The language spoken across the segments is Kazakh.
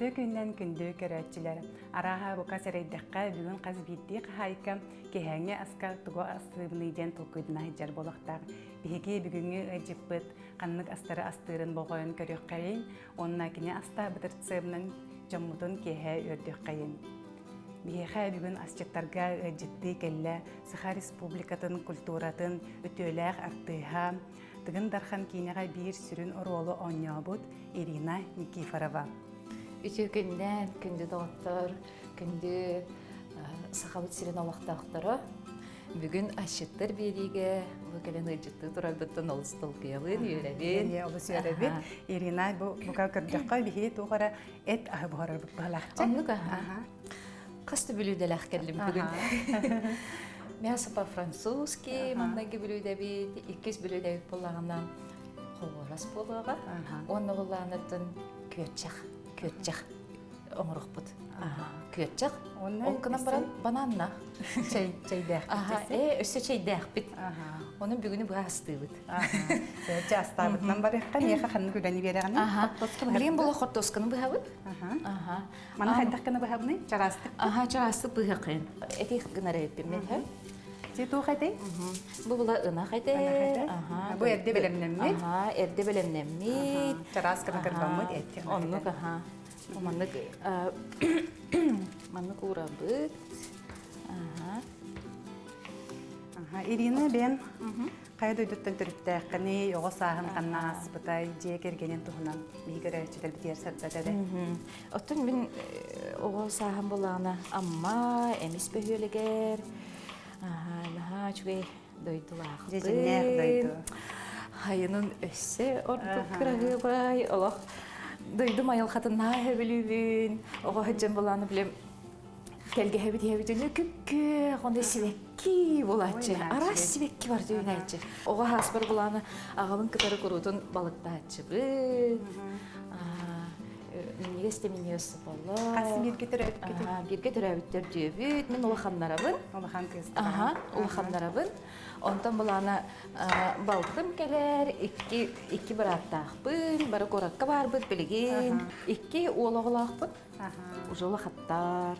Аты күннен күнді көрәтчілер. Араға бұқа сәрейдіққа бүгін қаз бейді қайка кехәңе асқа тұғы асығынайден тұлқыдына жар болақтар. Беге бүгінгі өжіппіт, қаннық астары астырын болғойын көрек қайын, онына кене аста бұтыртсығынан жамудын кехә өрдік қайын. Беге бүгін асчықтарға өжітті келі Саха Республикатын культуратын өтөләқ артыға, тығын дархан кейнеға бір сүрін оролы оңябыд Ирина Никифорова. Үтө күннен, күнді доғыттар, күнді сақабыт сирен олақтақтары. Бүгін ашыттыр береге, бұқылын ұйжытты тұрабыттың олыстыл күйелін, үйрәбен. Олыс үйрәбен. Ирина, бұқа көрдіққа бейе туғара әт ағы бұғарар бұқпағалақчы? Онлық, қасты білуді ләқкерлім бүгін. Мәсі по-французски, маңнаги білуді бейт, 200 білуді бейт болағынан қолғырас болуға. Оны олағынатын Көтчақ, оңырық бұд. Көтчақ, ол күнін баран бананна. Чайдақ бітесі? Өсі чайдақ біт. Оның бүгіні бұға асты бұд. Сөйтші аста бұдынан бар еққа, неға қанны көләні береғаны? Білген бұла қортосканы бұға бұд. Мана қайдаққаны бұға бұны? Жарастық? Жарастық бұға қиын. Әтек ғынары өппен мен хәу. Сету қайдай? Бұл бұла ұна қайдай. Бұл әрде білемнеммет? Әрде білемнеммет. Жарасканы кірбамыд әттен. Онлық, манық ұрабыд. Ирина, бен қайда өйдіттен түріптәққіні, оғы сағын қанна аспытай, жие кергенен тұғынан бейгір әрчетер бітер сәртбәтәді. Оттын мен оғы сағын болағына амма, әмес бөхелігер. Чугай дойдылағы бұд. Жезіннәқ дойду. Хайының өсі ордық күрағы бай. Олақ дойду майыл қатына әбілігін. Оға хаджан болағыны білем. Кәлге әбіді күккі, қондай сивекки болатшы. Арас сивекки бар дүйін айтшы. Оға хаспар болағыны ағалың күтары құрудың балықта атшы бұд. Неге істеміне өсі болы. Қасы бірге түрәбіт? Бірге түрәбіттер дүйбіт. Мен олақанларабын. Олақан кыздыра. Олақанларабын. Онтан болағына балтым келер, екі бір аттақпын, бары қораққа барбыд, білген. Екі олағылақпын. Уже олақаттар.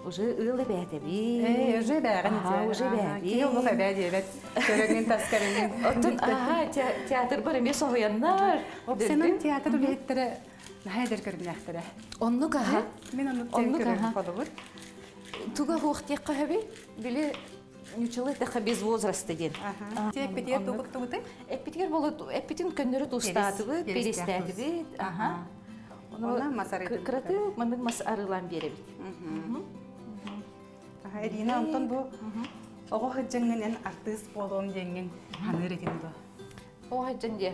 Уже ұлы бәдебі. Уже бәғін. Уже бәдебі. Ке олық бәдебет. Көрігін таскарымен. Оттан театр бар емес оғыяннар. Сенің театр үлеттері Найдер көргінәқтірі. Онлық аға. Мен онлық тен көргін болуыр. Туға хуқтек қағабы, білі нүчілі тәқі без возрасты ден. Тек бетер туғықты бұты? Әппетер болу, әппетін көндері тұстаты бұд, перестәді бұд. Оны масар едім. Күраты, мұндың мас арылан бері бұд. Ирина, онтан бұл оғы хүджіңнен артыс болуын денген ғаныр екен бұл. Оғы хүджін де.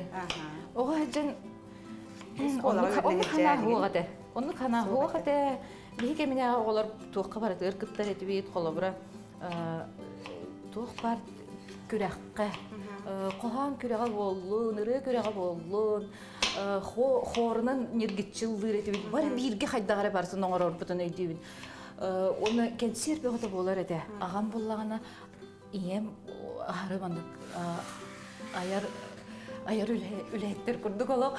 Оғы хүджін Оны қана хуғады. Оны қана хуғады. Бейге мене олар туыққа барады, ұркыптар әдебейт, қолы бұра туық бар күрәққа. Қоған күрәғал болуын, ұры күрәғал болуын, қорының нергетчілдір әдебейт. Бар бірге қайдағары барсын оңар орбытын әдебейт. Оны кәнсер бөғді болар әді. Аған болағына ием ары бандық Айар үләйттер күрдік олақ.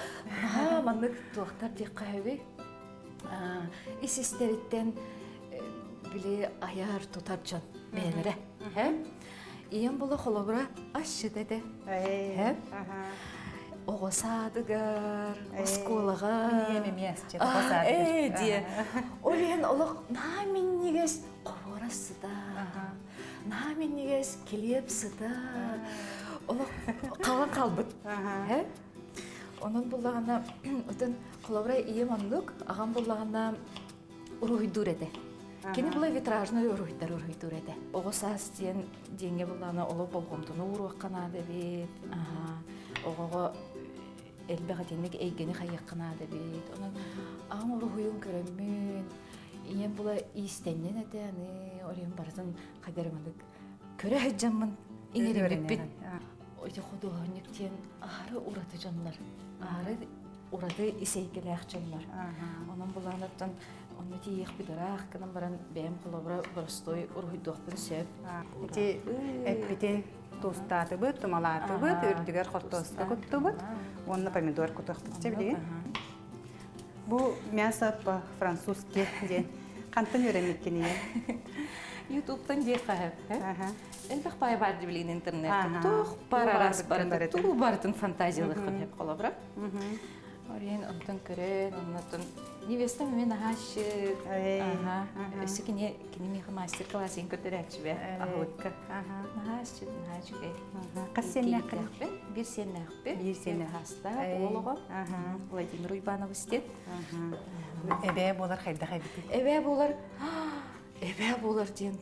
Маңдық туақтар дек қайбі. Ис-истеріттен біле аяр тұтар жан бәлірі. Иен болы қолыбыра ашы дәді. Оғысадығар, осколығар. Емеместе оғысадығар. Олен олық намен негес қорасы да. Намен негес келепсі да. Олық қалған қалбыд. Оның болағына, өтін қолабырай ие маңдық, аған болағына ұрғыйдыр әді. Кені бұлай витражны ұрғыйдар ұрғыйдыр әді. Оғысас денге болағына олық болғымдыны ұрғыққан ады бет. Оғығы әлбәға денек әйгені қайыққан ады бет. Оның ағам ұрғыйын көріммен, иен бұлай иістеннен әді, олен барысын қайдарымандық. Көрі әджамын еңерім бет. Өте құдығынектен ары ұрады жанлар. Ары ұрады исейгеләқ жанлар. Оның бұлағынаттан оны тейек бідірақ кінім баран бәйім қолабыра бұрыстой ұрғыйдуақпын сөп. Өте әппетен тұстаты бұд, тұмалаты бұд, үрдігер қортоска күтті бұд. Онына помидор күтіқ бұд деп деген. Бу мясо по-французски ден. Кантан öğrenmekkeni. YouTube'dan diye kahep. Aha. Elbaq pay var dibilin internette. Aha. Tuh pararas Tuğ barıtı. Tuğ barıtın fantaziyalı Mhm. hep kolabra. Oraya ondan kören, ondan невеста мен аашык. Ага. Өсүкүне кинеми мастер классын көтөрөкчү бе. Ахылыкка. Ага. Наашык, наашык. Кассеннакы. Bir sennak be. Bir sennak. Hasta oğluğum. Aha. Vladimir Uybanov istedi. Эбе болар хайда хайбыты. Ebe bolar. Ebe bolar diyen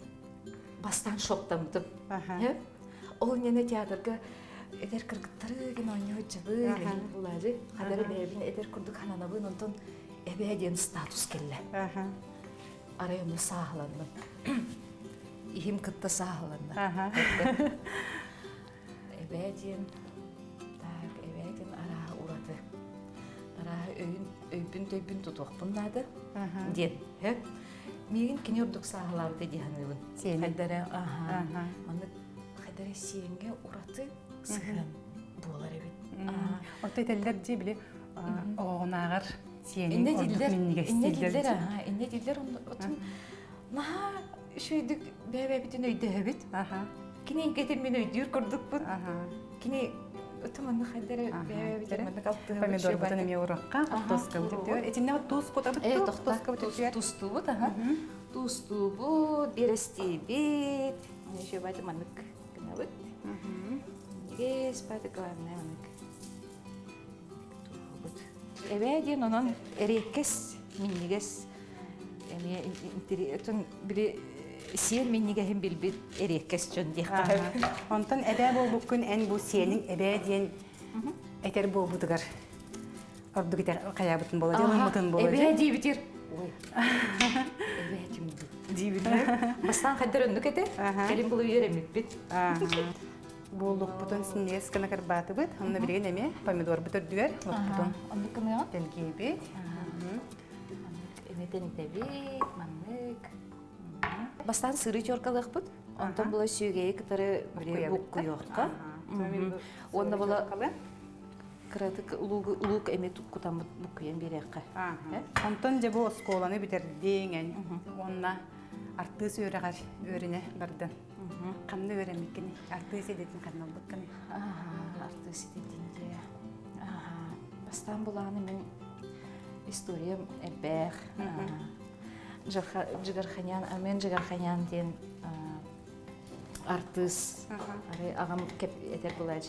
bastan şoktamdım. Aha. Hep. O nene teatrga eder kırgıtları gene oynuyor cıvı. Bulacı. Kadar bebin eder kurduk hananabın ondan ebe diyen status kelle. Aha. Araya onu sağlandım. İhim kıtta sağlandım. Aha. Ebe diyen tak ebe diyen ara uğradı. Ara öybün töybün tutuq bunladı. Diyen. Hep. Мигин кинердук сагалар dedi hanımın. Kadara aha. Onu kadara siyenge urаты sıhın. Bular evet. Orta teller diye bile oğunağır siyenin İnne orduk diller. minnige İnne stiller. diller aha. İnne diller otun. Naha şuyduk bebe bütün öyde evet. Aha. Kini getirmen öydür kurduk bu. Aha. Kini otumanı kadara bebe bütün manı kalktı. Помидор бутын эме уракка, тоска бутып дер. Этинне туз котабы тоска бутып дер. Tuzlu bu da ha. Tuzlu bu, biresti bit. Hani şu bayda manık kınavut. Niges bayda kıvamına manık. Evet diyen onun erekkes minniges. Yani interi biri siyen minniге hem bilbir erekkes çön diye. Ondan ebe bol bugün en bu siyenin ebe diyen eter bol budugar. Orduk iter kaya butun bola diye butun bola. Ebe diye bitir. Oy. Ebe diye bitir. Bastan kadar öndük ete. Kelim bulu yöremik bit. Болук бутун синес кана карбаты бит. Онна билген эме помидор бутур дүгер. Бутун. Онды кымыга? Телгейбит. Эметен тебик, маннык. Бастан сыры чоркалык бут. Онтон була сүйгей кытары бире бук куйокка. Онда була кыратык улук эмет кутам бук куен берекка. Онтон же бу сколаны битердиңен. Онна арты сүйрөгөр өрүнө барды. Канны öğrenmekini, artığı sedetin kanallıkkını. Artığı sedetin diye. Bastan bulanı men istoriyam ebber. Jigarxanyan, men Jigarxanyan diyen artist. Ağam kep eter bulaj.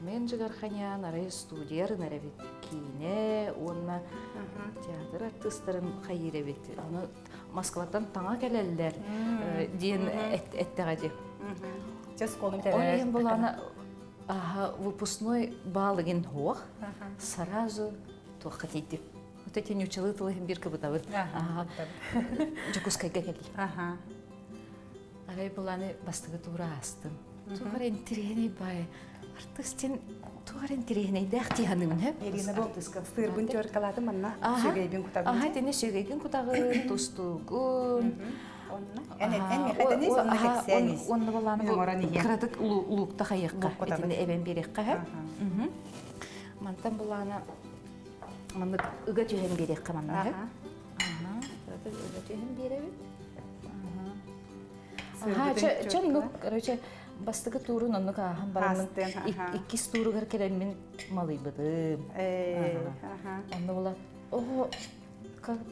Men Jigarxanyan, araya studiyar nerevit kine, onunla teatr artistlerin hayır evet. Onu Moskvadan tağa gelirler diyen etteğadi. Onun bulana выпускной балыгин хоқ, сразу тоқат етіп. Вот эти неучалы тылығын бір кібітавыр. Жокускайға келді. Арай буланы бастығы тура астым. Туғар энтиргені бай. Артыстен туғар энтиргені дәқті ханымын. Ирина бұл сырбын төркалады манна сөйгейбін құтағын. Аха, тені сөйгейбін құтағын, тұстығын. Онны баланы қырадық ұлуқта қайыққа. Етіне әбен берекқа. Мантан баланы үгі түйен берекқа манна. Қырадық үгі түйен беребі. Чын нүк, короче, бастығы турын онны қағын барымын. Иккіз турығыр керемін малый бұдым. Онны бола, ого,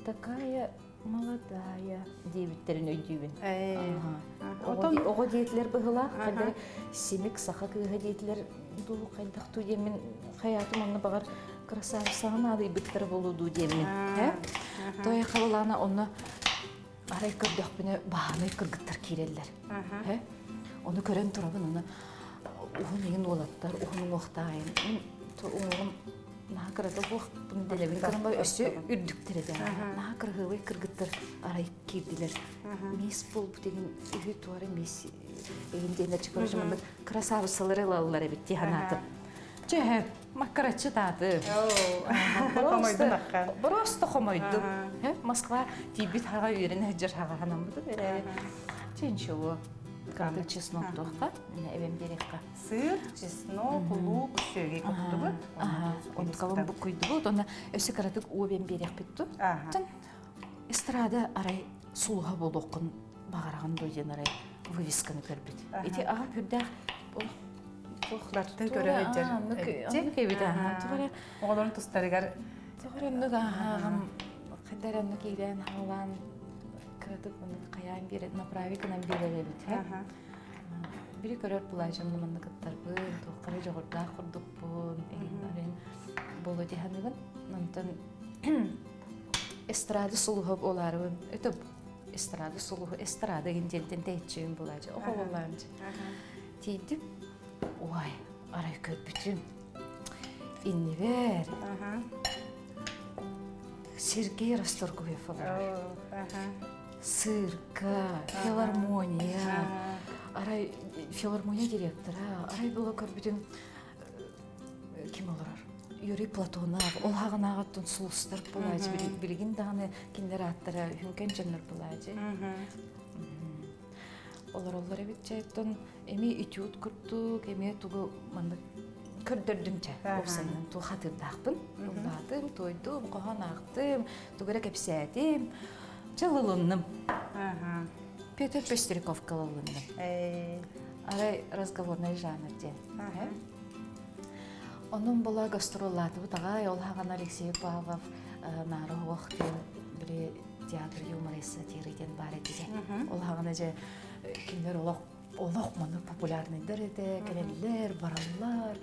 такая молодая дебиттерин өйдүйбін. Оға дейтлер бұғыла, қайда семек сақа күйға дейтлер ду қайдақ ту демін, қаятым онны бағар красавсағын ады бүттір болуду демін. Той қалылана онны арай көрдіқ біні бағаны кіргіттар керелер. Оны көрен тұрабын, оны оғын еген олаттар, оғының оқтайын. Оғын наға кірді оқ бұны дәлебін кірін бай өсі үрдіктер еді. Наға кіргілі кіргіттар арай керділер. Мес бол бұ деген үйі туары мес егіндейіндер чықыр жұмынды красавысылары лалылар әбет дейханатыр. Жөп, макаратчы дады. Просто қомайды. Москва дейбет хаға үйерін әджір хаға ханам бұды. Ченші о. Кады чеснок тоққа, эбен берекқа. Сыр, чеснок, лук, сөйге көттүбүт. Он калын бу куйдубут, оны өсі каратык уобен берек битту. Тан эстрада арай сулуға болуқын бағараған дойден арай вывесканы көрбіт. Эти аға пүрдәқ Баттын көрі өджер. Анны кебит, туғара. Оғыларын тұстарығар. Туғара анны ағам қадар анны кейден халан кыратык мұны қаян берет, направикынан берелебит. Бири көрөр бұлайжын мұны кыттарбын, тоққары жоғырда құрдықпын, егін болу деханығын. Нантан эстрады сұлуғы оларыбын. Өтіп, эстрады сұлуғы, эстрады генделден тәйтчігін бұлайжы. Оғы болайымчы. Тейдіп, ой, арай көрбітім. Инни бер. Сергей Расторгуев олар. Сырка, филармония. Арай филармония директора. Арай бұла көрбітім. Кем олар? Юрий Платонов. Ол хағын ағаттың сұлыстар бұлайжы. Білген дағаны кендер аттары хүнкен жөнір бұлайжы. Олар әбет жайттан әме этюд күрттік, әме тұғы маңды көрдірдімчі. Опсайынан тұғы қатырдақпын. Ұлдадым, тойдым, қоған ақтым, тұғыра кәпсәдім. Жалылынным. Петр Пестериков қалылынным. Арай разговорный жанр ден. Оның бұла гастроллаты бұтағай, ол хаған Алексей Павлов нары оқтен бірі театр юморисы териден бар еді. Ол хаған әже кемдер олақ мұны популярныйдыр еді, кәлелер, баралар.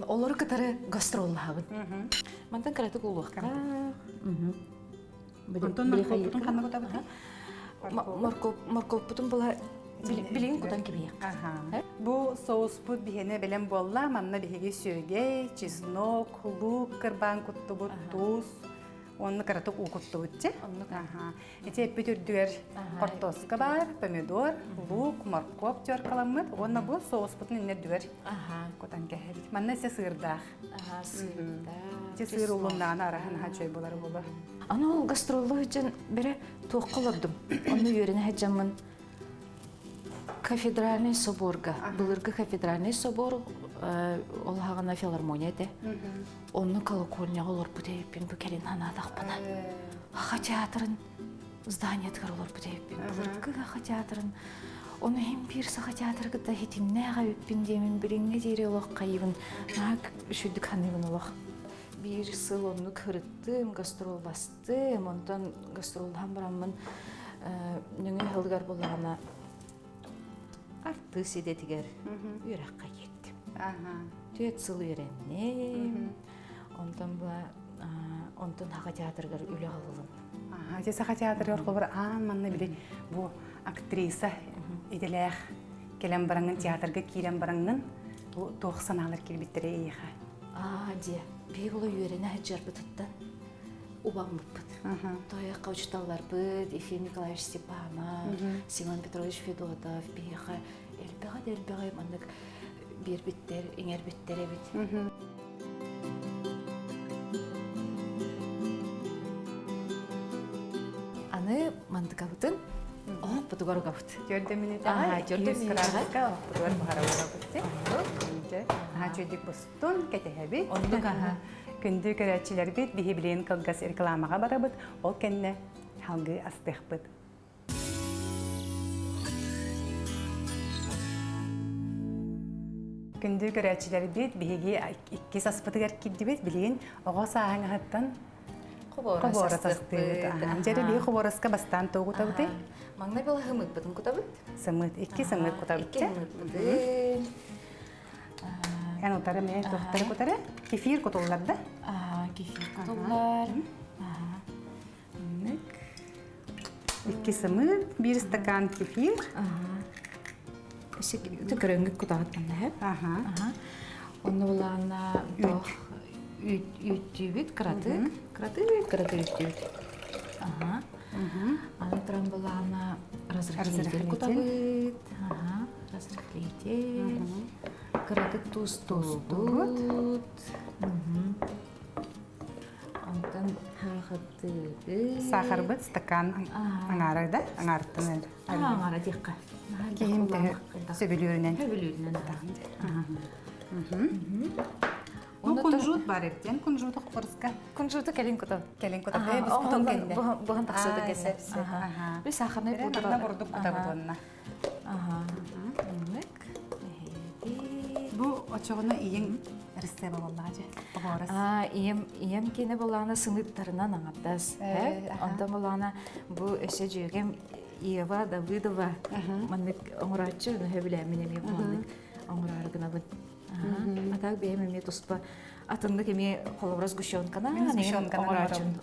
Олар кітары гастроллағын. Мантан қаратық олыққа. Морков бұтын бұла білген құдан кебейек. Бұл соус бұд бігені білен болла, манна бігі сөйге, чеснок, лук, кырбан құтты бұд, туз, оны қаратық у құтты бұд. Эти пөтірдігер картоска бар, помидор, лук, морков жор қаламыд, оны бұл соус бұдын инер дүгер құдан кәхебет. Манна се сырдақ. Те сыр ұлындағын арахын хачой болары болы. Аны ол гастроллы үшін бірі тоқ қылырдым. Оны үйеріне хәджамын кафедральный соборға. Бұлырғы кафедральный собор ол хағына филармония де. Оны колокольня олар бұдайыппен бүкелін анадақ бұна. Аға театрын зданиятығыр олар бұдайыппен. Бұлырғы аға театрын. Оны hem bir sağa teatrgıda hitim ne ağabeypin demin biringe deri olaq qayıbın. Naq üşüdük hanıbın olaq. Bir sıl onu kırıttım, gastrol bastım. Ondan gastroldan buramın nüngü hılgar bolağına arttı sedetiger yürekka gittim. Tüet sıl öğrendim. Ondan ağa teatrgar ölü alılım. Те саха театр yorqulur manna bile bu aktrisa ideleh kelem barangın teatrga kiren barangın bu 90 alır kelbittire iha. Де, бейгулы үйеріне әджар бұтыттан убан бұппыт. Тоя қаучталар бұд, Ефим Николаевич Степанов, Симон Петрович Федотов, бейға әлбіға маңдық бір біттер, еңер біттер әбіт. Аны маңдық абытын, оқ бұтығар қабыт. Жөрдеміне тағай, 200 градуска бұтығар бұғара бұғабытты. Чөйдік бұстын кәтәхәбет. Күнді көрәтчілер бет, бейі білейін қылғас рекламаға барабыт, ол кәнне халғы астық бұд. Күнді көрәтчілер бет, бейге 2 саспытығар кедді бет, білейін оға сағын ағыттан құборы састық бұд. Жәрі бей құборысқа бастан тоғы құтабыды? Маңна бұл ғымыт бұдың құтабыд? Сымыт, 2 сымыт құтабыд. Yani otara mı? Doktora kotara? Kefir kotollar da? Kefir kotollar. 2 sımıt, 1 stakan kefir. Tükürüngü kotağıt bana hep. Onu bulana ütübüt, kıratık. Kıratık ütübüt. Anıtıran bulana razırıkliyetel kotağıt. Razırıkliyetel. Kıratık tuz tut. Ondan Сахар бит стакан аңарай да, аңарттан. Аңара дикка. Кийим сөбүлүрүнөн. Ну кунжут бар эптен, кунжут курска. Кунжуты келин кутап. Келин кутап, біз кутон келде. Бұған тақсыды келді. Бір сахарный пудра. Мана бурдук кутабыт онна. Бу очоғына иен рецепт боллажы. Ием кені болағына сыныптарынан аңаптас. Онда болағына бұл өсе жүйгем Ева Давыдова. Маннык оңыратшы, үні хөбіләмін еме болағынык оңырарығына бұд. Атақ бейім еме тұспа. Атынды кеме қолыбыра сгущенкана.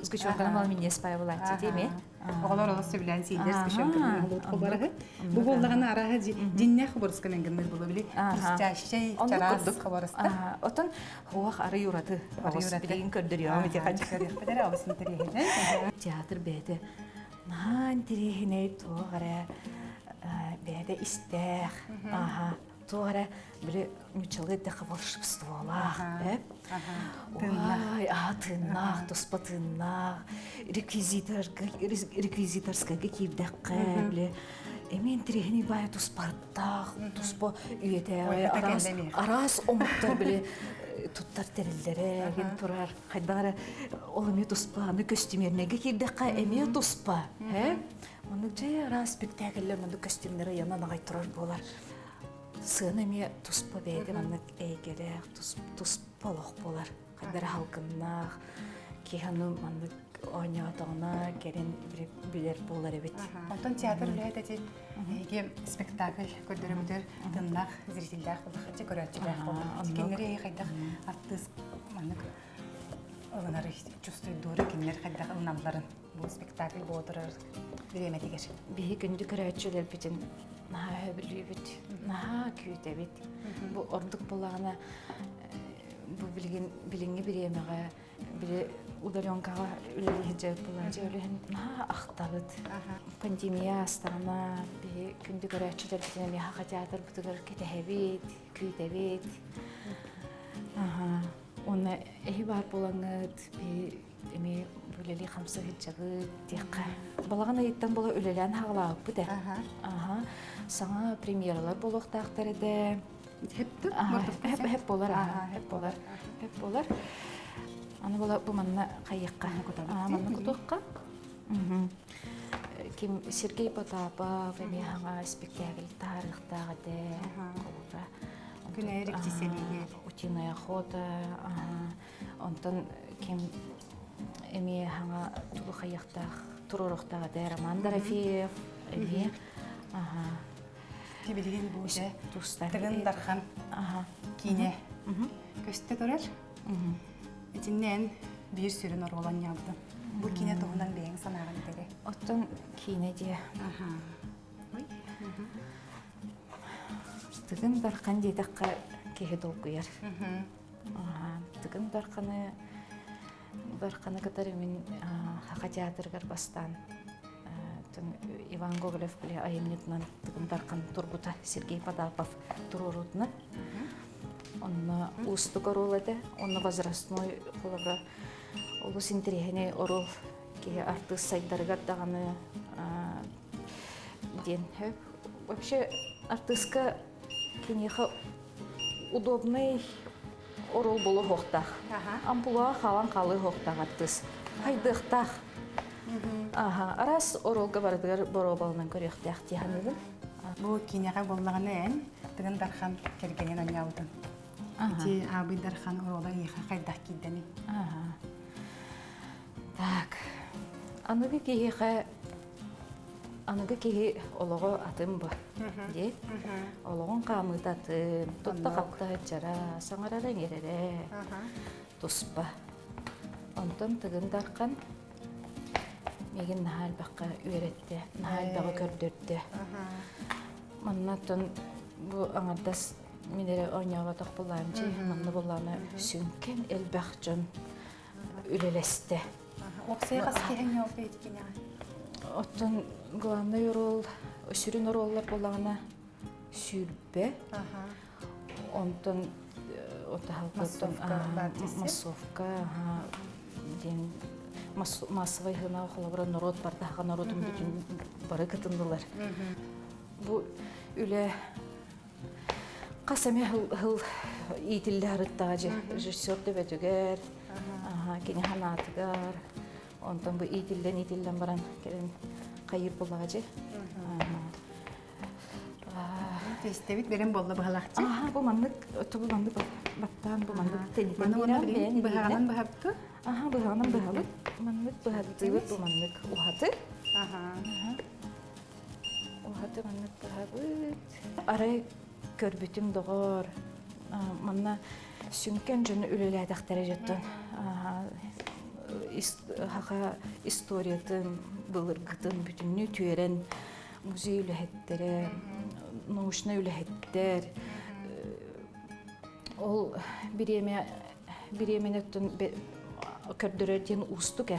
Сгущенкана мал мен еспай болағын деме. Оғалар оғы сөбілән сейдер сгущенкана қолбарығы. Бұл болдағына араға динне қыбырысқа менгіміз болу білі. Чашай, чарас қыбырысты. Отын хуақ ары юраты. Білеген көрдіріуам ете қанчы. Театр бәді. Нан терехіне тоғара бәді істәқ. Тоғара білі мүчілгі дәқі волшебство олақ. Тыннақ, тұспа тыннақ, реквизиторскайға кейіп дәқі білі. Эмен терехіне бай тұспарттақ, тұспа үйеті, арас омықтар білі. Туттар тәрелдері, ген тұрар, қайдағары олыме тұспаны көстімерінеге кейдіққа әме тұспа. Оны жай ара спектакльлер, мұнды көстімдері янан ағай тұрар болар. Сығын әме тұспа бәйді, мұнды әйгелек, тұспалық болар. Қайдары халқыннақ, кейхану мұнды ойнағатығына керен білер болар әбет. Онтан театр үләді де спектакль көрдірімдер тыннақ зрительдер қылдық, те көрәтчілер қылдық. Кенлері қайдақ артыз ылынары чувствует дұры кенлер қайдақ ылнамларын. Бұл спектакль болдырыр біреме дегер. Бейі күнді көрәтчілер бітін наға өбілі біт, наға күйті біт. Бұл ордық болағына біліңі біремеға, білі удаленкаға үлелі жауып болағын өлігін наға ақтабыт. Пандемия астағына күнді көрәтшілер бітін меға театр бұтығыр кетәбет, күйдәбет. Оны әйі бар болаңыд, әме үлелі қамсы ғытжағыд деққа. Балағына еттен бола үлелән хағылауып бұд. Саңа премьералар болуқтақтар еді. Хеп болар. Аны бола бұл манна қайыққа. Манна құтуққа. Сергей Потапов, әме хаңа спектакль тарихтағы де. Күнә ректиселіге. Утиная охота. Онтан кем әме хаңа тұлы қайықтақ, тұрырықтағы де Роман Дорофеев. Әме. Кебелеген бұғы тығын дархан кейіне көсті көрер. Этиннен бир сүрін орғылан ябды. Бұл кейіне тұғынан бейін санағын деді. Оттан кейіне де. Тығын дархан дейдіққа кейі долгuyar. Тығын дарханы катары мен хақа театргар бастан. Иван Гоголев біле айымнетінен тығын дархан тұрбута Сергей Потапов тұрурутны. Онна устук орол эте, онна возрастной қолабра олус интерегіне орол кеге артыс сайдарыгар дағаны ден. Вообще артыска кенеха удобный орол болу хоқтақ. Ампула халан қалы хоқтақ артыс. Хайдықтақ. Арас оролға бардығар боро балынан көріқтақ дейханылы. Бұл кенеға болмағаны ән, тығын дархан кергенен оңяудың. Ити абый дархан орола еха қайдақ кейдені. Так, анығы кейі олығы атым ба, де? Олығын қамыт атым, тұтта қапта жара, саңараран ерере, тұспа. Онтан тығын дархан меген нахал баққа үйретті, нахал бағы көрдірді. Маннаттан бұл аңардас Минере ойнауға тақ болайым жи, манны боланы сүнкен әлбәқ жон үлелесті. Оқсай қас кейін еу бейді кене? Оттан главный орол, сүрін ороллар болағына сүрбе. Онтан массовка, массовый хына холобра народ бардага народун бүтүн бары кытындылар. Бу үле касаме хыл итилли харыттагы режиссер дөбөтүгөр, кини ханатыгар, онтон бу итилден баран келен кайыр булагы. Тестебит берем болла бахалакчы. Бу маннык тубу маннык баттан бу маннык тенитен берем. Бахаганан бахапты. Бахаганан бахалык. Маннык бахатты бу маннык ухаты. Ухаты маннык бахабыт. Арай көрбүтүм догор. Манна сүнкен жөн үлеләдәктәре жеттен. Хака историятын былыргытын бүтүннү түйерен музей үләһеттере, научный үләһеттер. Ол биременеттен көрдөрөден устук.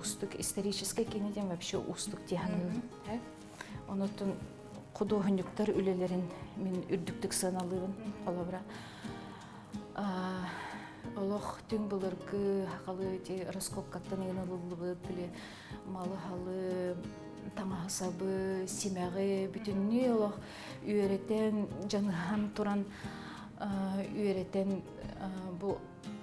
Устук исторический кинеден вообще устук тиһаны. Онотун художниктар үлелерин мен үрдүктүк саналыбын алабра. Олох түн булыргы хакалы те раскопкаттан янылыбы биле малы халы тамахасабы симәге бүтүннү олох үйрөтен жаныхан туран үйрөтен бу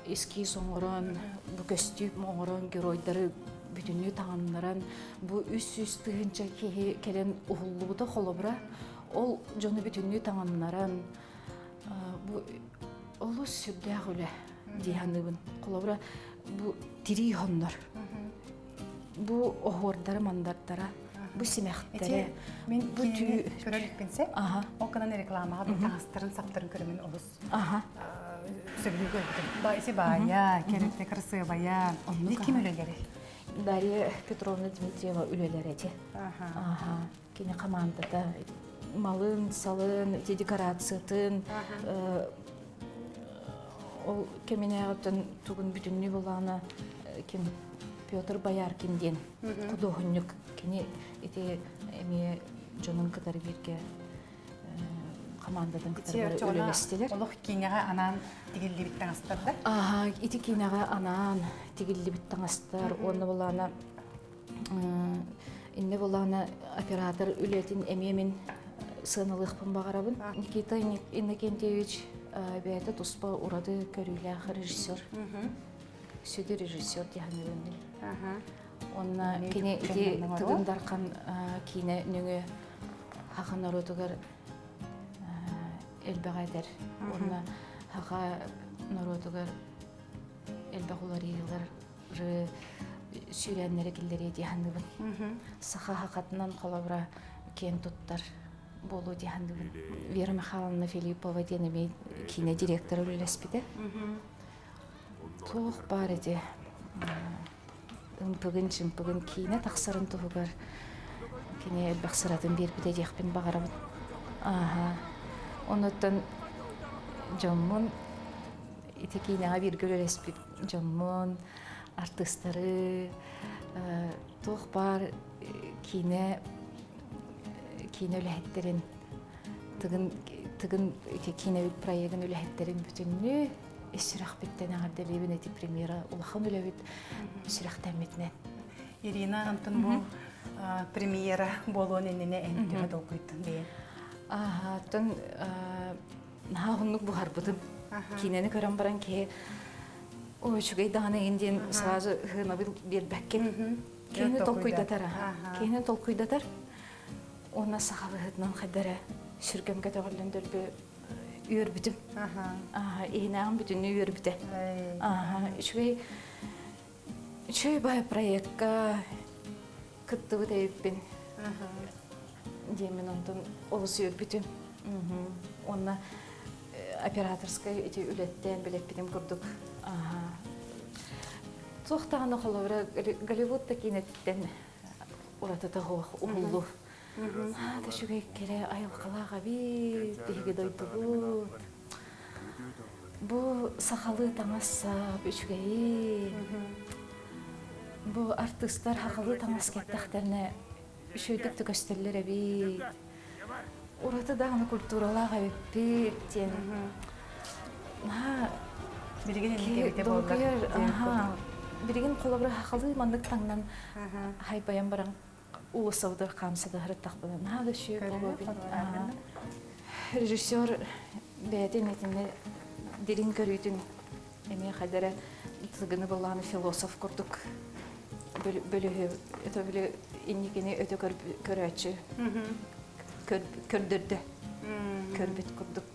эски соңорон бу көстүп моңорон геройдары бүтүннү тааннаран бу үс тыгынча келен ухуллубута холобра ол жону бүтүннү тааннаран бу олус сүрдөгүлө дияныбын холобра бу тири хоннор бу охордар мандартара бу симехтере мен бу көрөлүкпенсе ол канан рекламага бу таңастырын саптырын көрөмүн олус сөбүлү көрдүм байсы бая керекте красивая бая ким өлөлери Дарья Петровна Дмитриева үлелери эти кини командада малын салын эти декорациятын ол кеменеғаттан тугун бүтүннү булана ким Петр Бояркинден художник кини эти эми жонун катары бирге командадан катары үлелестилер. Олох кинега анан тигилли биттен астарда. Ити кинега анан тигилли биттен астар. Оны булана инне булана оператор үлетин эмемин сыналыхпын багарабын. Никита Иннокентьевич бәйті тұспа ұрады көрілі режиссер. Сөйді режиссер дегенде. Онна кене иде тыгындарқан кейіне нөңі хақын народығыр әлбәғайдар. Онна хақа народығыр әлбәғылар еғілер сүйрәнлері келдері дегенде бұл. Сақа хақатынан қалабыра кен тұттар. Болу дегенде Вера Михайловна Филиппова денеме кинодиректор үлеспиде. Тоқ бар еде. Үмпігін кине тақсырын тұғығар. Кине бақсыратын бербіде деқпен бағарабын. Онықтан жоммын, ете кинеға бергір үлеспі жоммын, артыстары, тоқ бар кине үләһеттерин тыгын кинебит проектин үләһеттерин бүтүннү эсирах биттен ардалебин эти премьера улахан үләбит эсирах тәмметнен. Ирина антын бу премьера болуун энене энтеме долгуйттун дейин. Тон нахуннук бу харбытын кинени көрөн баран ке ой чугай даны инден сразу хынабыл бербеккен кени толкуйдатар. Ona sağlığından xəbərə sürgəm qədəğələn dəlbə üyər bitim. İğnəğim bütünü üyər bitə. Şöy baya proyektga kıttığı deyip ben. Demin ondan oluz üyər bitim. Ona operatorskay eti ületten bilep bitim kurduk. Toxtağını xalavra Голливудта кинеттен уратата хоқ уғылу. Да шугай кере айылқалаға бит, деге дойдугу. Бу сақалы таңаса бүшгей. Бу артыстар хақалы таңас кеттақтарына үшөйдікті көстерлері бит. Ураты дағыны культуралаға бит. Бірген қолабыра хақалы мандық таңнан хайбаян баран улысауды қамсады ғырыттақ бұдан. Нағы шүйі қолабын. Режиссер бәйтін етіне дерін көрійтін әме қайдары тұғыны болғаны философ көрдік. Бөлігі, өті білі инекені өте көрәтші. Көрдірді. Көрбет көрдік.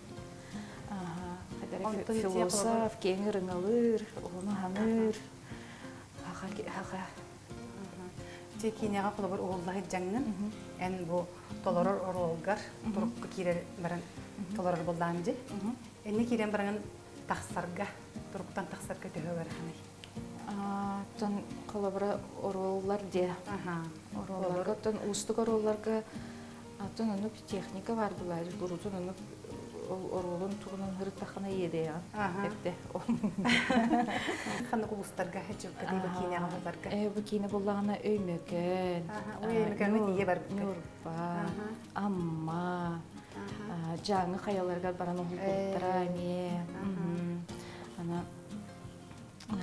Философ, кеңір ыңалыр, оны ханыр. Хаға. Тек кейінеға қолабыр оғылдағы жаңын, ән бұл толорор оролгар, тұрыққы кейрер баран толорор болдағын же. Әне кейрен бараңын тақсарға, тұрықтан тақсарға төхі бар қанай. Тон қолабыра ороллар де. Оролларға, тон ұстық оролларға, тон ұнып техника бар бұлай, бұрутын ұнып оролын туғынан ғырып тақына еді я. Әпті. Қаны құлыстарға әчіп кәді бұл кейіне ғаларға? Бұл кейіне болағына өймекен. Өймекен өйдеге бар бүкір? Нұрба, амма, жаңы қаяларға баран оғыл бұлттыра не.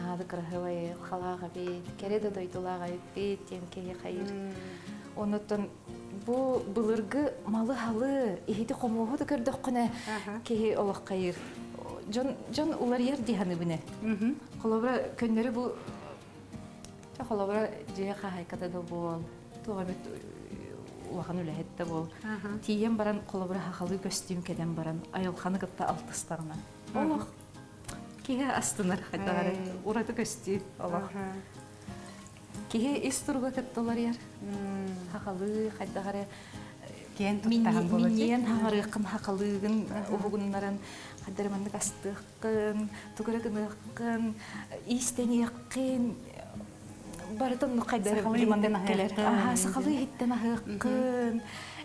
Ады қырғылай, қалаға бейт, кереді дойдылаға бейт, тем кеге қайыр. Оныттан бұл бұлырғы малы-халы, ехеті қомуғы да көрдіқ құны кеге олық қайыр. Жон олар ер дейханы бұны. Қолабыра көннері бұл... Қолабыра жея қағайқата да бол, туға бет уаған өләхетті бол. Тиен баран қолабыра хақалы көстім кеден баран, айылқаны қытта алтыстарына. Олық кеге астынар қайдағары, ұрады көстім олық. Кеге истұрға кіттілер ер. Хақалы қайдағары минен хағарықын хақалығын оғығынларын қайдары мандық астыққын, тұғырығыныққын, истен еққын, барытын қайдары білімандың келер. Сақалы еттен ағыққын,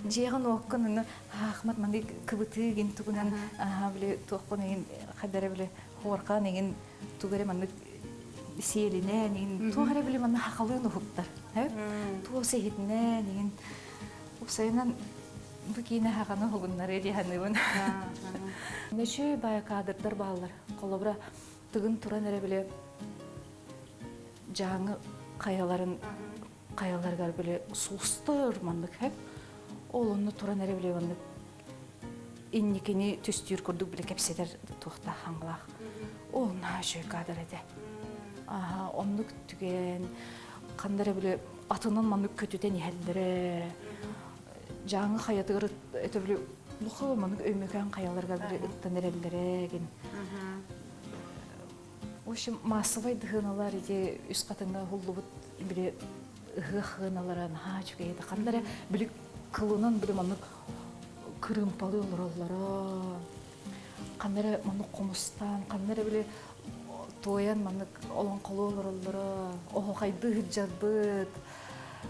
жеғын оққын, ақмат мандық күбітігін тұғынан тоққын қайдары білі қорқан еген тұғыры мандық сейлінен, туғары білі мандық хақалығын ұғыптар. Туғы сейітінен, ұсайынан бұл кейіне хағаны ұғынлары дейханығын. Нөші бая қадырдар бағалар, қолабыра тұғын тұран әрі білі жаңы қаяларғар білі сұлыстыр мандық. Ол оны тұран әрі білі мандық иннекені түстүйір көрдік білі кәпседер тұқта қаңғылақ. Ол нөші қадыр әді. Онлық түген, қандары білі атынан мандық көтуден әлдері, жаңы қаятығыр өті білі бұқы мандық өймекен қаяларға білі ұттан әрелдереген. Ошым, масывай дығыналар еде үз қатыңға ғылды бұд білі ғығыналаран ға жүге еді. Қандары білі қылынан білі мандық күрімпалы олар. Қандары мандық қомыстан, қандары білі тоян мандық олон қолы олар. Оғайды жадбыд.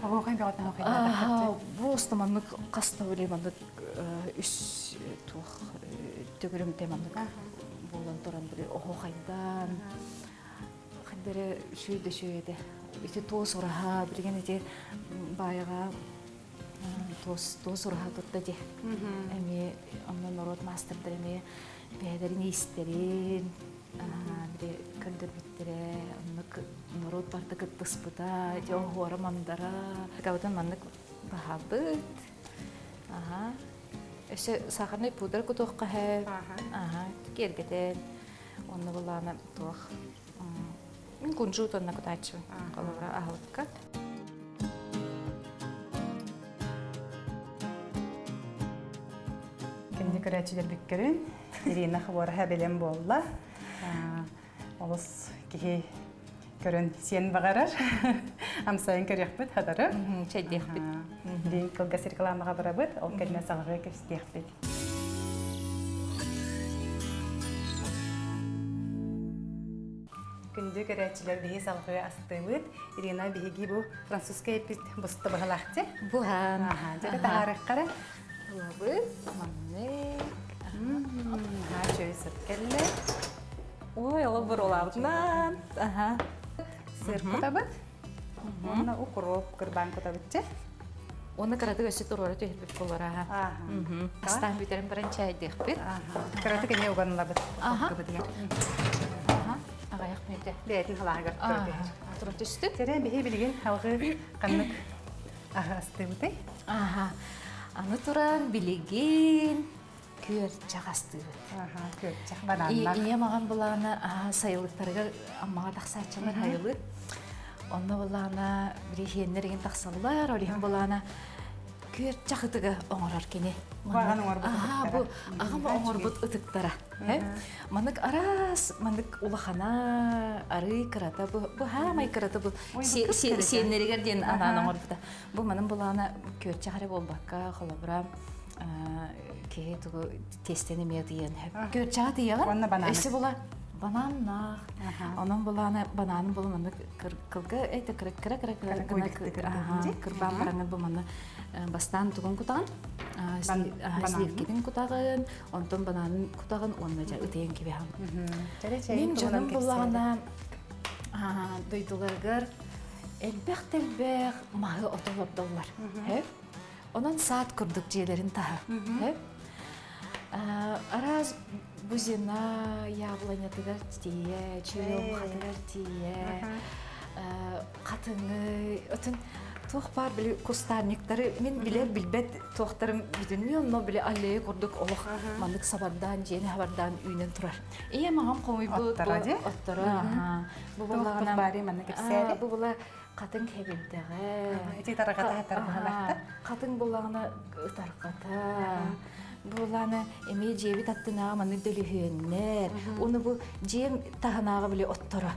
Оғай бағытын оғайда. Боста мандық қаста өлі мандық үс төгірімте мандық болан тұран білі оғайдан. Қандары шүйді. Үті тоз ұраға білген еде байыға тоз ұраға тұрды де. Әме онын ород мастырдыр әме бәдерін естерін. Көлдір біттірі, народ барды күттіс бұда, оғуары мандара. Гаудан мандық баға бұд. Өсі сақырнай пудыр күтуққа әп. Кергеден. Оны бұланы тұқ. Мен күнжуд онына күтачу. Қолығыра ағылыққа. Кенде көрәтшілер бүккерін. Ирина қыборға бәлем болла. Олыс кеге көрін сен бағарар. Амсайын көрек бұд, хадары. Чәйдек бұд. Дейін қылға серкаламаға бара бұд, ол кәлме салғы көстек бұд. Күнді көрәтшілер бейі салғы асты бұд. Ирина бейгі бұл французская епіт бұсты бағылақты. Бұған. Жәрі тағарық қара. Бұд. Мамнек. Чөй сұркелі. Ой, ол бір олағынан. Сыр құтабыд. Оны укроп, күрбан құтабыдчы. Оны қарады өсі тұрғары түйірбіп болар. Астан бүтерін бірін чайдық бұд. Қараты кәне оғанылар бұд. Ағаяқ мүйді. Бәйтін қалағығыр көрді. туран түстү. Терен бихи билген халгы каннык астыбыты. Аха. Аны туран билеген көр чагасты. Аха, көрчәк бананнар. Ие маған бұлағына сайылықтарға аммаға тақсатчылар хайылы. Онна бұлағына бірейхенлерген тақсалылар, олеген бұлағына көр чақытыға оңырар кене. Баған оңыр бұт ұтықтара. Ағым оңыр бұт ұтықтара. Манық арас, манық улахана, ары кырата, бұ хамай кырата, бұ сенлерігер ден анан оңыр бұта. Бұ маның бұлағына көр чағары болбаққа, қолабыра кеге тугу тестени медиен көр чага дияга эси була бананна анан булана бананын бул маны кылга эте кырбан бараңы бу маны бастан тугун кутаган сливкидин кутаган онтон бананын кутаган онна жа үтейен кибе мен жаным булагана дойдуларгар элбек мага отолоп Онан саат курдук жээлерин таha. Араз бузина яблонятыгар тие, чүйрөм хатыгар тие, катыңы, отун тух бар биле кустарниктары, мен биле билбет тухтарым бүтүнмү, но биле аллея курдук олох мандык сабардан, жени хабардан үйнөн турар. Ие магам комуй бу оттора. Бу булагана бари маны кепсери. Бу була Катын кебилдеге. Эти тараката тарбалакта. Катын булагына тарката. Буланы эми жеби таттына маны дөлүхөннер. Уну бу жем таханага биле оттора.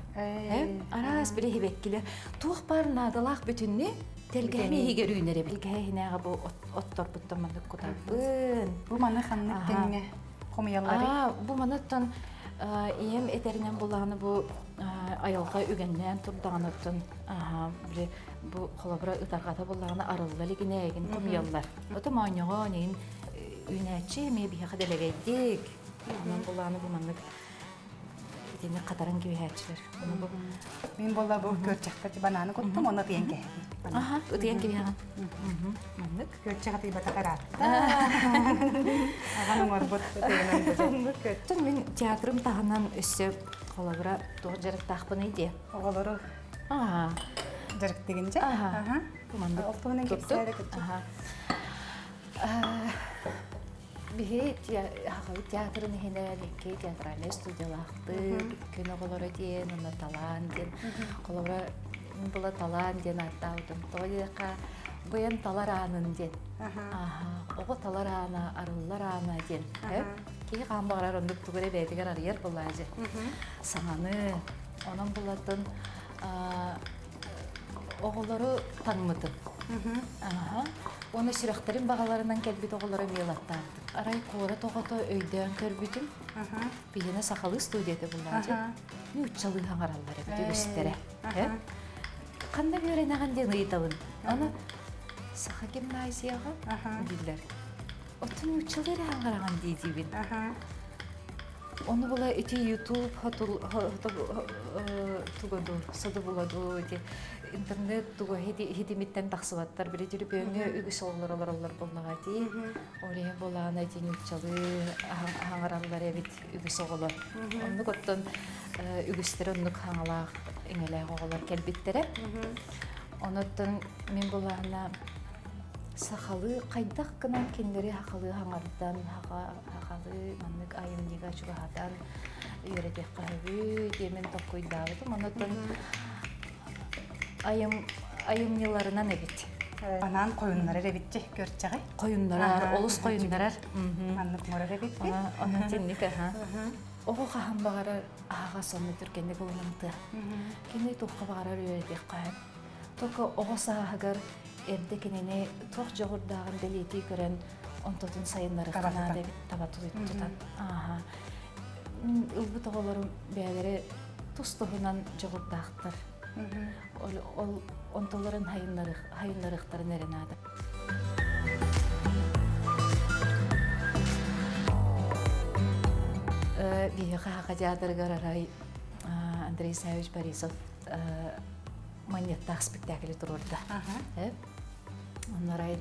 Арас биле хебеккиле. Тух бар надалак бүтүннү телгеми хигерүүнере билгейнага бу оттор буттаманды кутабын. Бу маны ханны теңе комуяллары. Бу манаттан ием этеринен булаганы бу айылга үгеннен турдагыныптын биле бу холобра ытаргата булаганы арыллалыгыне эгин комуяллар. Ото маанього нин үнәче ме бияха делегейдик. Анан булаганы бу маннык дени катаран кибехәчләр. Мен болла бу көрчәккә бананы коттым, оны тиенге. Утыян кибехән. Маннык көрчәккә тибата карат. Аганың орбот тегенен көттүн мен театрым тагынан өссө холобра тоҗарык тахпын иде. Оголору жарык дегенче. Бу манда оптонан кепсәре көттү. Бихи театрын хенеликке театральный студиялахты күнө колоро диен, уна талан диен, колоро була талан диен аттаудым. Тойлека буян талар анын диен. Ого талар ана, арыллар ана диен. Кей камбагар ондук тугуре бетигер арыер булажы. Саңаны, онан булатын оголору таңмытын. Оны сүрәхтерин бағаларынан кәлбит оғылары мейлаттарды. Арай қора тоғыты өйден көрбүтін. Бейіне сақалы студияты бұллады. Мен үтчалы хаңаралары бүті өстері. Қанда көрен аған ден ұйталын. Оны сақа гимназияға дейділер. Отын үтчалары хаңараған дейдейбін. Оны бұла өте YouTube туғаду, сады бұладу, интернет туға хетиметтен тақсываттар біле жүріп өңі үгіс олар болнаға дей. Олеген болағына дейін үтчалы аңаралар әбет үгіс оғылар. Онны көттін үгістері оннық аңалақ еңеләғ оғылар кәлбеттері. Оныттын мен болағына сақалы қайдақ қынан кендері хақалы аңардан, хақалы маннық айымнеға жүғадан үйретек қағыбы демен тоққойдағыдым. Оныттын айымнеларынан әбет. Банан қойынлары әбетче көрчәғай? Қойынларар, олыс қойынларар. Маннық морар әбетті? Оны теннік, оғы қаған бағарар аға сонны түркенді болынымды. Кенде тоққа бағарар үйретек қағып. Тоққа оғы сағағығар әрді кенене тоқ жоғырдағын дәлеті көрен онтотын сайынлары қанады әбет табату тұтан. Үлбіт оғыларым бәлері тұстығынан жоғырдақтыр. Ол онтоларын хайынларықтарын әрінады. Бейі қаға театрғар арай Андрей Савич Борисов маньяттақ спектаклі тұрырды. Онарай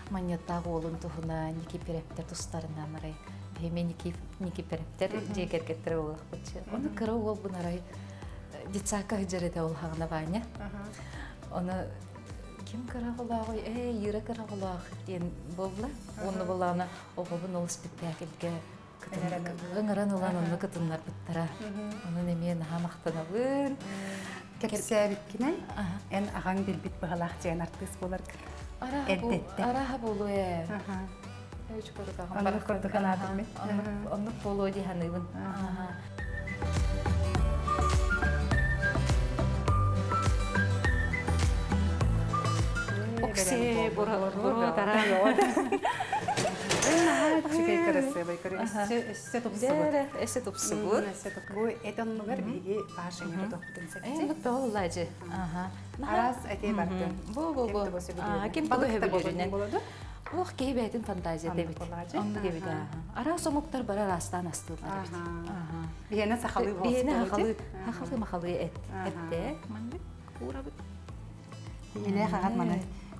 маньяттақ олын тұхына неке перептер тұстарынан арай. Бейме неке перептер жекергеттері олық бұтшы. Оны кірі ол бұн арай детсадка хыжырыда ол хагына Ваня. Оны ким караголагы, Ира караголаг ген болла. Оны болана огобун ол спектакльге гыңыран улан оны кытыннар буттара. Оны немен хамактанабын. Кепсәбиткене, эн агаң билбит багалак деген артист болар. Араха болу э. Өч Аны көрдөгөн адым. Онны болу ди ханыбын. Оксе бура тара йод. Чигей красивый, эссе топсыбыт. Эссе топсыбыт. Эссе топсыбыт. Этон нугар биги башыңы топтун секте. Толлажы. Арас эти барды. Бу. Ким тугы хебиринен. Ох, кейбетин фантазия дебит. Онду кебиде. Ара сомуктар бара растан астылар бит. Биене сахалы болсу. Биене хахалы эт. Этте. Манды ура бит. Иле хагат мана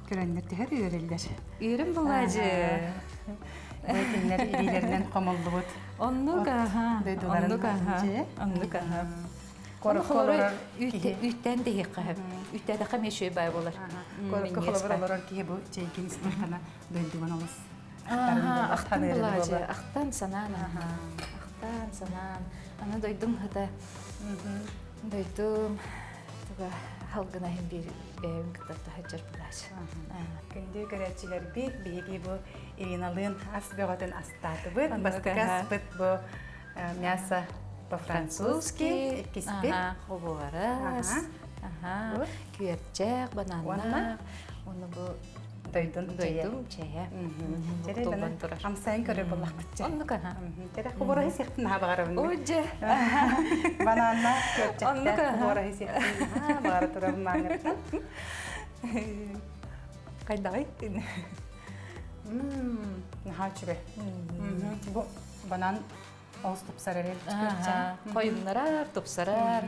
көрөннөр тәһәр үйрелдер. Үйрем булажы. Бәйтеннәр илеләреннән камыллыбыт. Оннуга. Королор үттән дә хакы. Үттәдә хәмешә бай булар. Королор ки бу чейкин стахана дөйдүгән алыс. Ахтан булажы. Ахтан санан. Аны дойдум хата. Дойдум. Туга халгына һәм бер бәйм китапта хаҗар булачы. Көнде көрәчиләр бит биги бу Ириналын асбегатын астаты бит. Баскас бит бу мясо по-французски, киспек. Хобарас. Күйерчек, бананна. Оны бу дойдун чая. Тере амсайн көрө булак битче. Онны каха. Тере хобора хисектин хабарым. Оже. Бананна күйерчек. Хобора хисектин хабар турам маңыртан. Кайдай? Нахачбе. Бу банан Олс топсарар ел. Койынларар, топсарар.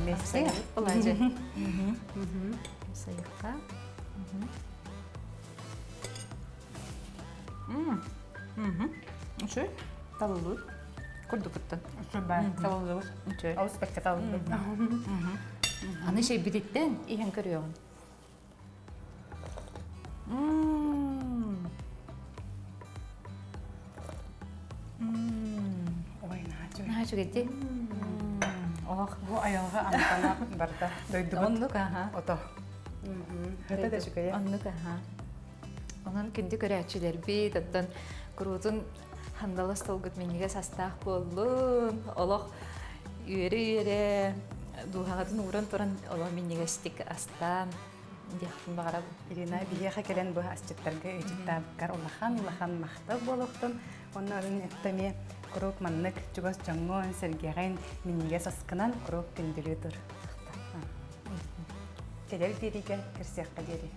Месте. Олажы. Сайыққа. Үші? Талылы. Көрді күтті. Үші бәр. Талылы. Олс бәкке талылы. Аны шей бідеттен иен көріуін. Ой, нахачу кетти. Бу аялга антана барда дойдугут. Оннук, Ото. Хөтө да жүгөйө. Оннук, Онан күнді көрәчілер бейт, оттан күрутун хандалы столгут менеге састақ болуын. Олық үйері духағатын уран туран олық менеге стик астан. Дияқтын бағарабы. Ирина бияха келен бу асчыттарга өйчіттабыккар улахан мақтап болуқтын. Оннарын эттеме курук маннык чугас жаңгон сергеген миниге саскынан курук күндүлү тур. Келер бириге кирсекка дери.